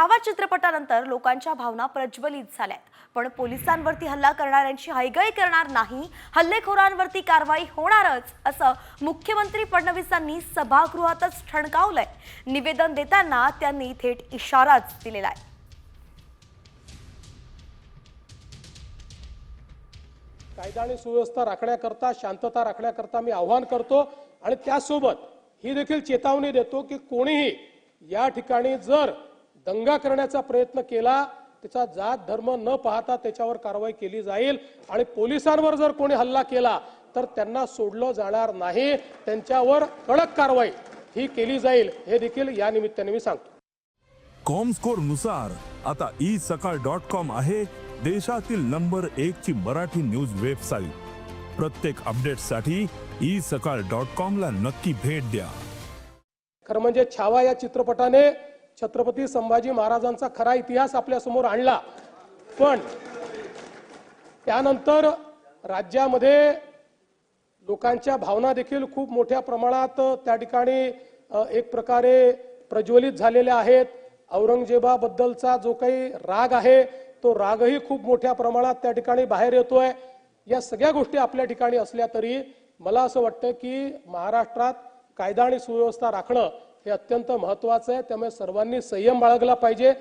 छावा चित्रपटानंतर लोकांच्या भावना प्रज्वलित झाल्यात, पण पोलिसांवरती हल्ला करणाऱ्यांची हयगय करणार नाही, हल्लेखोरांवरती कारवाई होणारच असं मुख्यमंत्री फडणवीसांनी सभागृहातच ठणकावलंय। निवेदन देताना त्यांनी थेट इशाराच दिलेला आहे। कायदा आणि सुव्यवस्था राखण्याकरता, शांतता राखण्याकरता मी आवाहन करतो आणि त्यासोबत ही देखील चेतावणी देतो की कोणीही या ठिकाणी जर दंगा करण्याचा प्रयत्न केला, त्याचा जात धर्म न पाहता त्याच्यावर कारवाई केली जाईल आणि पोलिसांवर जर कोणी हल्ला केला तर त्यांना सोडलं जाणार नाही, त्यांच्यावर कडक कारवाई ही केली जाईल, हे देखील या निमित्ताने मी सांगतो। कॉमस्कोर नुसार आता isakal.com आहे देशातील नंबर 1 ची मराठी न्यूज वेबसाईट। प्रत्येक अपडेटसाठी isakal.com ला नक्की भेट द्या। खरं म्हणजे छावा या चित्रपटाने छत्रपती संभाजी महाराजांचा खरा इतिहास आपल्या समोर आणला, पण त्यानंतर राज्यामध्ये लोकांच्या भावना देखील खूप मोठ्या प्रमाणात त्या ठिकाणी एक प्रकारे प्रज्वलित झालेल्या आहेत। औरंगजेबाबद्दलचा जो काही राग आहे तो रागही खूप मोठ्या प्रमाणात त्या ठिकाणी बाहेर येतोय। या सगळ्या गोष्टी आपल्या ठिकाणी असल्या तरी मला असं वाटतं की महाराष्ट्रात कायदा आणि सुव्यवस्था राखणं हे अत्यंत महत्त्वाचं आहे, त्यामुळे सर्वांनी संयम बाळगला पाहिजे।